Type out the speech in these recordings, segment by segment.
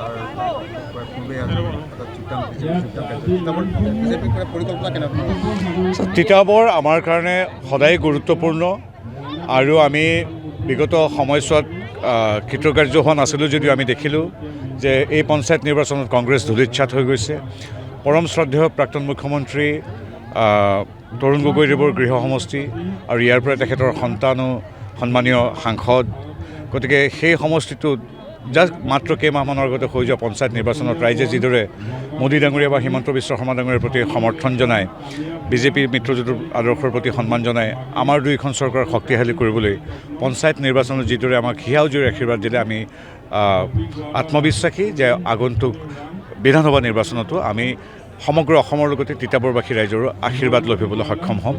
R পূৰ্বে বিজেপিৰ পৰিকল্পনা কেনেকুৱা? তিতাবৰ আমাৰ কাৰণে সদায় গুৰুত্বপূৰ্ণ আৰু আমি বিগত সময়ছোৱাত কৃতকাৰ্য হোৱা নাছিলোঁ যদিও আমি দেখিলোঁ যে এই পঞ্চায়ত নিৰ্বাচনত কংগ্ৰেছ ধূলিচ্ছাত হৈ গৈছে। পৰম শ্ৰদ্ধেয় প্ৰাক্তন মুখ্যমন্ত্ৰী তৰুণ গগৈদেৱৰ গৃহ সমষ্টি আৰু ইয়াৰ পৰা তেখেতৰ সন্তানো সন্মানীয় সাংসদ। গতিকে সেই সমষ্টিটোত জাষ্ট মাত্ৰ কেইমাহমানৰ আগতে হৈ যোৱা পঞ্চায়ত নিৰ্বাচনত ৰাইজে যিদৰে মোদী ডাঙৰীয়া বা হিমন্ত বিশ্ব শৰ্মা ডাঙৰীয়াৰ প্ৰতি সমৰ্থন জনায়, বিজেপি মিত্ৰজোঁটৰ আদৰ্শৰ প্ৰতি সন্মান জনায়, আমাৰ দুয়োখন চৰকাৰ শক্তিশালী কৰিবলৈ পঞ্চায়ত নিৰ্বাচনত যিদৰে আমাক হিয়াউজুৰি আশীৰ্বাদ দিলে, আমি আত্মবিশ্বাসী যে আগন্তুক বিধানসভা নিৰ্বাচনতো আমি সমগ্ৰ অসমৰ লগতে তিতাবৰবাসী ৰাইজৰো আশীৰ্বাদ লভিবলৈ সক্ষম হ'ম।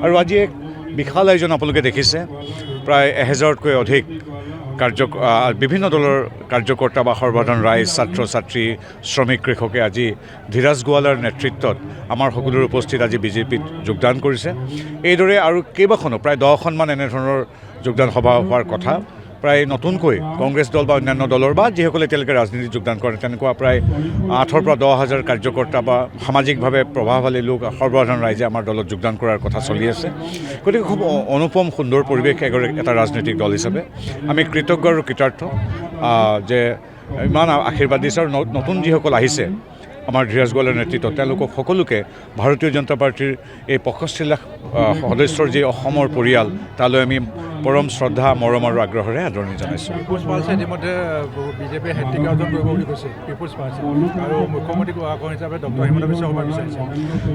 আৰু আজি এক বিশাল আয়োজন আপোনালোকে দেখিছে, প্ৰায় 1000তকৈ অধিক বিভিন্ন দলৰ কাৰ্যকৰ্তা বা সৰ্বসাধাৰণ ৰাইজ, ছাত্ৰ ছাত্ৰী, শ্ৰমিক, কৃষকে আজি ধীৰাজ গোৱালাৰ নেতৃত্বত আমাৰ সকলোৰে উপস্থিত আজি বিজেপিত যোগদান কৰিছে। এইদৰে আৰু কেইবাখনো প্ৰায় 10খনমান এনেধৰণৰ যোগদান সভা হোৱাৰ কথা। প্ৰায় নতুনকৈ কংগ্ৰেছ দল বা অন্যান্য দলৰ বা যিসকলে এতিয়ালৈকে ৰাজনীতিত যোগদান কৰে তেনেকুৱা প্ৰায় 8,000 পৰা 10,000 কাৰ্যকৰ্তা বা সামাজিকভাৱে প্ৰভাৱশালী লোক, সৰ্বসাধাৰণ ৰাইজে আমাৰ দলত যোগদান কৰাৰ কথা চলি আছে। গতিকে খুব অনুপম সুন্দৰ পৰিৱেশ এটা ৰাজনৈতিক দল হিচাপে আমি কৃতজ্ঞ আৰু কৃতাৰ্থ যে ইমান আশীৰ্বাদ দিছে। আৰু নতুন যিসকল আহিছে আমাৰ ধীৰাজ গোৱালাৰ নেতৃত্বত, তেওঁলোকক সকলোকে ভাৰতীয় জনতা পাৰ্টীৰ এই 65 লাখ সদস্যৰ যি অসমৰ পৰিয়াল, তালৈ আমি পৰম শ্ৰদ্ধা, মৰম আৰু আগ্ৰহেৰে আদৰণি জনাইছোঁ। পিপুলছ পাৰ্টিয়ে ইতিমধ্যে বিজেপিয়ে হেট্ৰিক অৰ্জন কৰিব বুলি কৈছে পিপুলছ পাৰ্টি, আৰু মুখ্যমন্ত্ৰী আসন হিচাপে ডক্টৰ হিমন্ত বিশ্ব শৰ্মা বিচাৰিছে।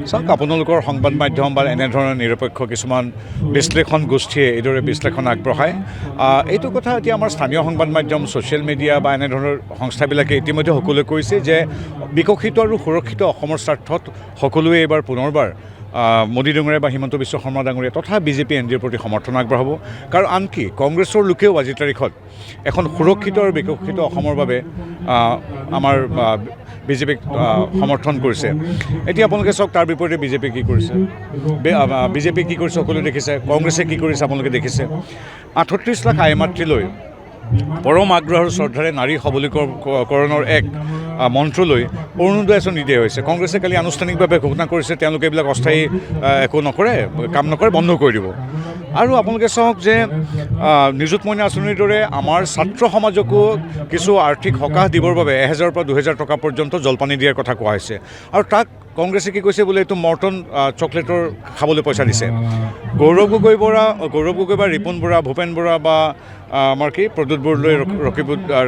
চাওক, আপোনালোকৰ সংবাদ মাধ্যম বা এনেধৰণৰ নিৰপেক্ষ কিছুমান বিশ্লেষণ গোষ্ঠীয়ে এইদৰে বিশ্লেষণ আগবঢ়ায়। এইটো কথা এতিয়া আমাৰ স্থানীয় সংবাদ মাধ্যম, ছ'চিয়েল মিডিয়া বা এনেধৰণৰ সংস্থাবিলাকে ইতিমধ্যে সকলোৱে কৈছে যে বিকশিত আৰু সুৰক্ষিত অসমৰ স্বাৰ্থত সকলোৱে এইবাৰ পুনৰবাৰ মোদী ডাঙৰীয়া বা হিমন্ত বিশ্ব শৰ্মা ডাঙৰীয়া তথা বিজেপি এন ডি এৰ প্ৰতি সমৰ্থন আগবঢ়াব। কাৰণ আনকি কংগ্ৰেছৰ লোকেও আজিৰ তাৰিখত এখন সুৰক্ষিত আৰু বিকশিত অসমৰ বাবে আমাৰ বিজেপিক সমৰ্থন কৰিছে। এতিয়া আপোনালোকে চাওক, তাৰ বিপৰীতে বিজেপি কি কৰিছে, সকলোৱে দেখিছে। কংগ্ৰেছে কি কৰিছে আপোনালোকে দেখিছে। 38 লাখ আই মাতৃলৈ পৰম আগ্ৰহ আৰু শ্ৰদ্ধাৰে নাৰী সবলীকৰণৰ এক মন্ত্ৰলৈ অৰুণোদয় আঁচনি দিয়া হৈছে। কংগ্ৰেছে কালি আনুষ্ঠানিকভাৱে ঘোষণা কৰিছে তেওঁলোকে এইবিলাক অস্থায়ী একো নকৰে, কাম নকৰে, বন্ধ কৰি দিব। আৰু আপোনালোকে চাওক যে নিযুত মইনা আঁচনিৰ দৰে আমাৰ ছাত্ৰ সমাজকো কিছু আৰ্থিক সকাহ দিবৰ বাবে 1000 পৰা 2000 টকা পৰ্যন্ত জলপানী দিয়াৰ কথা কোৱা হৈছে। আৰু তাক কংগ্ৰেছে কি কৈছে বোলে, এইটো মৰ্টন চকলেটৰ খাবলৈ পইচা দিছে। গৌৰৱ গগৈ বা ৰিপুণ বৰা, ভূপেন বৰা বা আমাৰ কি প্ৰদ্যুৎ বৰদলৈ,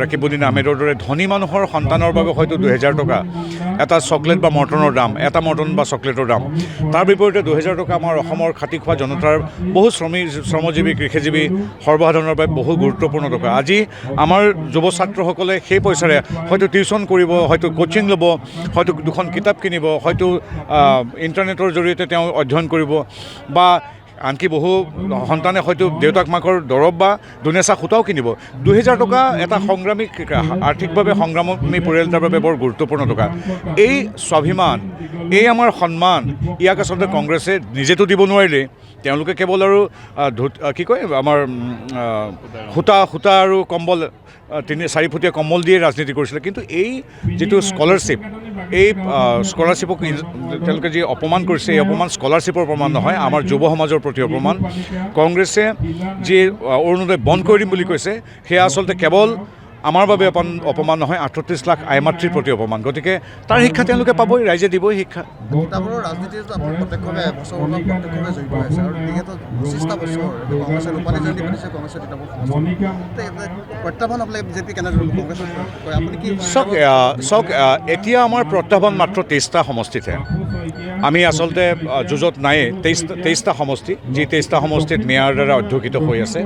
ৰাকিবুদ্দিন আহমেদৰ দৰে ধনী মানুহৰ সন্তানৰ বাবে হয়তো 2000 টকা এটা চকলেট বা মৰ্টনৰ দাম, এটা মৰ্টন বা চকলেটৰ দাম। তাৰ বিপৰীতে 2000 টকা আমাৰ অসমৰ খাটি খোৱা জনতাৰ বহু শ্ৰমজীৱী, কৃষিজীৱী, সৰ্বসাধাৰণৰ বাবে বহু গুৰুত্বপূৰ্ণ টকা। আজি আমাৰ যুৱ ছাত্ৰসকলে সেই পইচাৰে হয়তো টিউশ্যন কৰিব, হয়তো কোচিং ল'ব, হয়তো 2খন কিতাপ কিনিব, হয়তো ইণ্টাৰনেটৰ জৰিয়তে তেওঁ অধ্যয়ন কৰিব, বা আনকি বহু সন্তানে হয়তো দেউতাক মাকৰ দৰৱ বা দুনেচা সূতাও কিনিব। 2000 টকা এটা সংগ্ৰামী, আৰ্থিকভাৱে সংগ্ৰামী পৰিয়াল এটাৰ বাবে বৰ গুৰুত্বপূৰ্ণ টকা। এই স্বাভিমান, এই আমাৰ সন্মান, ইয়াক আচলতে কংগ্ৰেছে নিজেতো দিব নোৱাৰিলে। তেওঁলোকে কেৱল আৰু কি কয় আমাৰ সূতা আৰু কম্বল, 3-4 ফুটীয়া কম্বল দিয়ে ৰাজনীতি কৰিছিলে। কিন্তু এই যিটো স্কলাৰশ্বিপ, এই স্কলাৰশ্বিপক তেওঁলোকে যি অপমান কৰিছে, এই অপমান স্কলাৰশ্বিপৰ প্ৰমাণ নহয়, আমাৰ যুৱ সমাজৰ প্ৰতি অপমান। কংগ্ৰেছে যি অৰুণোদয় বন্ধ কৰি দিম বুলি কৈছে, সেয়া আচলতে কেৱল আমাৰ বাবে অপমান নহয়, 38 লাখ আই মাতৃৰ প্ৰতি অপমান। গতিকে তাৰ শিক্ষা তেওঁলোকে পাবই, ৰাইজে দিবই শিক্ষা। তিতাবৰৰ ৰাজনীতিত প্ৰত্যক্ষভাৱে প্ৰত্যক্ষভাৱে জড়িত হৈছে, আৰু বিগত 25টা বছৰ কংগ্ৰেছে ৰূপালী জয়ন্তী পাতিছে, কংগ্ৰেছে তিতাবৰ প্ৰত্যাহ্বান আপোনালোকে বিজেপি কেনেদৰে কংগ্ৰেছৰ আপুনি কি চাওক, এতিয়া আমাৰ প্ৰত্যাহ্বান মাত্ৰ 23টা সমষ্টিতহে। আমি আচলতে যুঁজত নায়েই। 23টা সমষ্টি, যি 23টা সমষ্টিত মেয়ৰ দ্বাৰা অধ্যুষিত হৈ আছে,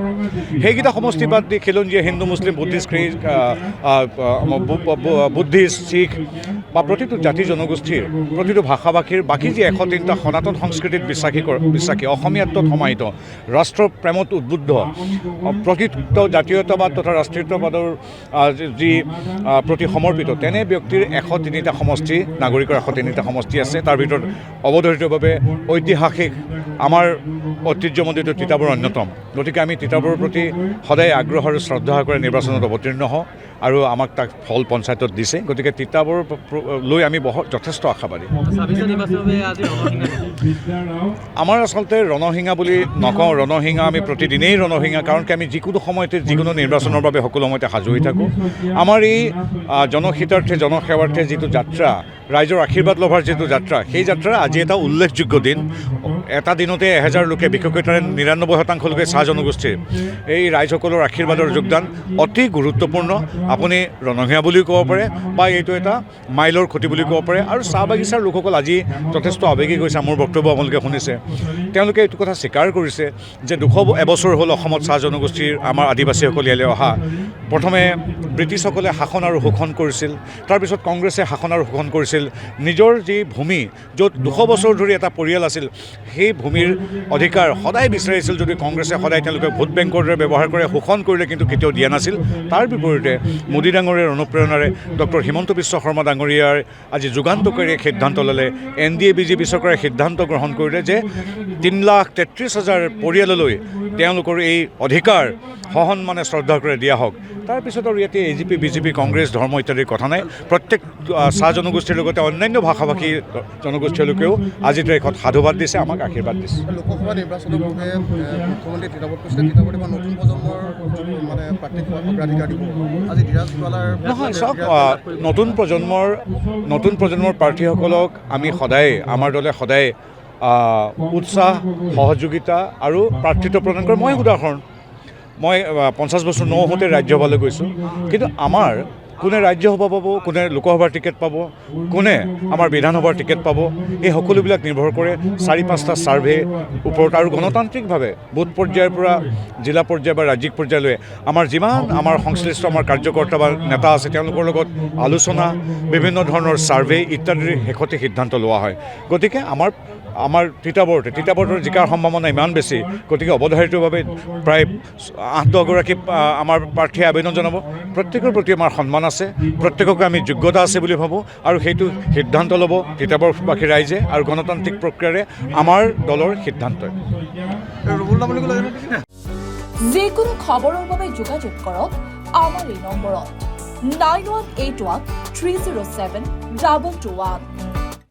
সেইকেইটা সমষ্টি বাদ দি খিলঞ্জীয়া, হিন্দু, মুছলিম, বুদ্ধিষ্ট, বুদ্ধিষ্ট, শিখ বা প্ৰতিটো জাতি জনগোষ্ঠীৰ, প্ৰতিটো ভাষা ভাষীৰ বাকী যি 103টা সনাতন সংস্কৃতিত বিশ্বাসী, অসমীয়াত্বত সমাহিত, ৰাষ্ট্ৰপ্ৰেমত উদ্বুদ্ধ, প্ৰকৃত জাতীয়তাবাদ তথা ৰাষ্ট্ৰীয়তাবাদৰ যি প্ৰতি সমৰ্পিত, তেনে ব্যক্তিৰ 103টা সমষ্টি, নাগৰিকৰ 103টা সমষ্টি আছে। তাৰ ভিতৰত অৱধাৰিতভাৱে ঐতিহাসিক আমাৰ ঐতিহ্যমণ্ডিত তিতাবৰ অন্যতম। গতিকে আমি তিতাবৰৰ প্ৰতি সদায় আগ্ৰহ আৰু শ্ৰদ্ধা কৰি নিৰ্বাচনত অৱতীৰ্ণ হওঁ আৰু আমাক তাক ফল পঞ্চায়তত দিছে গতিকে তিতাবৰ লৈ আমি যথেষ্ট আশাবাদী আমাৰ আচলতে ৰণসিঙা বুলি নকওঁ ৰণসিঙা আমি প্ৰতিদিনেই ৰণসিঙা কাৰণ কি আমি যিকোনো সময়তে যিকোনো নিৰ্বাচনৰ বাবে সকলো সময়তে সাজু হৈ থাকোঁ আমাৰ এই জনহিতাৰ্থে জনসেৱাৰ্থে যিটো যাত্ৰা ৰাইজৰ আশীৰ্বাদ লভাৰ যিটো যাত্ৰা সেই যাত্ৰাৰ আজি এটা উল্লেখযোগ্য দিন এটা দিনতে 1000 লোকে বিশেষকৈ তাৰে 99% লোকে চাহ জনগোষ্ঠীৰ এই ৰাইজসকলৰ আশীৰ্বাদৰ যোগদান অতি গুৰুত্বপূৰ্ণ আপুনি ৰণসিঙা বুলিও ক'ব পাৰে বা এইটো এটা মাইলৰ খুঁটি বুলি ক'ব পাৰে আৰু চাহ বাগিচাৰ লোকসকল আজি যথেষ্ট আৱেগিক হৈছে মোৰ বক্তব্য আপোনালোকে শুনিছে তেওঁলোকে এইটো কথা স্বীকাৰ কৰিছে যে 200 এবছৰ হ'ল অসমত চাহ জনগোষ্ঠীৰ আমাৰ আদিবাসীসকল ইয়ালৈ অহা প্ৰথমে ব্ৰিটিছসকলে শাসন আৰু শোষণ কৰিছিল তাৰপিছত কংগ্ৰেছে শাসন আৰু শোষণ কৰিছিল নিজৰ যি ভূমি য'ত 200 বছৰ ধৰি এটা পৰিয়াল আছিল সেই ভূমিৰ অধিকাৰ সদায় বিচাৰিছিল যদি কংগ্ৰেছে সদায় তেওঁলোকে ভোট বেংকৰ দৰে ব্যৱহাৰ কৰে শোষণ কৰিলে কিন্তু কেতিয়াও দিয়া নাছিল তাৰ বিপৰীতে মোদী ডাঙৰীয়াৰ অনুপ্ৰেৰণাৰে ডক্টৰ হিমন্ত বিশ্ব শৰ্মা ডাঙৰীয়াৰ আজি যুগান্তকাৰী সিদ্ধান্ত ল'লে NDA BJP চৰকাৰে সিদ্ধান্ত গ্ৰহণ কৰিলে যে 3,33,000 পৰিয়াললৈ তেওঁলোকৰ এই অধিকাৰ সহন শ্ৰদ্ধা কৰি দিয়া হওক তাৰপিছত আৰু ইয়াতে AGP BJP কংগ্ৰেছ ধৰ্ম ইত্যাদিৰ কথা নাই প্ৰত্যেক চাহ জনগোষ্ঠীৰ লগতে অন্যান্য ভাষাভাষী জনগোষ্ঠীৰ লোকেও আজি তাৰিখত সাধুবাদ দিছে আমাক আশীৰ্বাদ দিছে লোকসভা নিৰ্বাচনৰ বাবে মুখ্যমন্ত্ৰী তিতাবৰত কৈছে তিতাবৰত বা নতুন প্ৰজন্মৰ প্ৰাৰ্থীক অগ্ৰাধিকাৰ দিব আজি ধীৰাজ গোৱালাৰ নহয় চাওক নতুন প্ৰজন্মৰ প্ৰাৰ্থীসকলক আমি সদায় আমাৰ দলে সদায় উৎসাহ সহযোগিতা আৰু প্ৰাৰ্থিত্ব প্ৰদান কৰে মই উদাহৰণ মই 50 বছৰ নহওঁতে ৰাজ্যসভালৈ গৈছোঁ কিন্তু আমাৰ কোনে ৰাজ্যসভা পাব কোনে লোকসভাৰ টিকেট পাব কোনে আমাৰ বিধানসভাৰ টিকেট পাব এই সকলোবিলাক নিৰ্ভৰ কৰে 4-5টা ছাৰ্ভে ওপৰত আৰু গণতান্ত্ৰিকভাৱে বুথ পৰ্যায়ৰ পৰা জিলা পৰ্যায় বা ৰাজ্যিক পৰ্যায়লৈ আমাৰ যিমান আমাৰ সংশ্লিষ্ট আমাৰ কাৰ্যকৰ্তা বা নেতা আছে তেওঁলোকৰ লগত আলোচনা বিভিন্ন ধৰণৰ ছাৰ্ভে ইত্যাদিৰ শেষতে সিদ্ধান্ত লোৱা হয় গতিকে আমাৰ তিতাবৰৰ জিকাৰ সম্ভাৱনা ইমান বেছি গতিকে অৱধাৰিতভাৱে প্ৰায় 8-10 গৰাকী আমাৰ প্ৰাৰ্থীয়ে আবেদন জনাব প্ৰত্যেকৰ প্ৰতি আমাৰ সন্মান আছে প্ৰত্যেককে আমি যোগ্যতা আছে বুলি ভাবোঁ আৰু সেইটো সিদ্ধান্ত ল'ব তিতাবৰবাসী ৰাইজে আৰু গণতান্ত্ৰিক প্ৰক্ৰিয়াৰে আমাৰ দলৰ সিদ্ধান্তই যিকোনো খবৰৰ বাবে যোগাযোগ কৰক আমাৰ এই নম্বৰত 9181 307 2221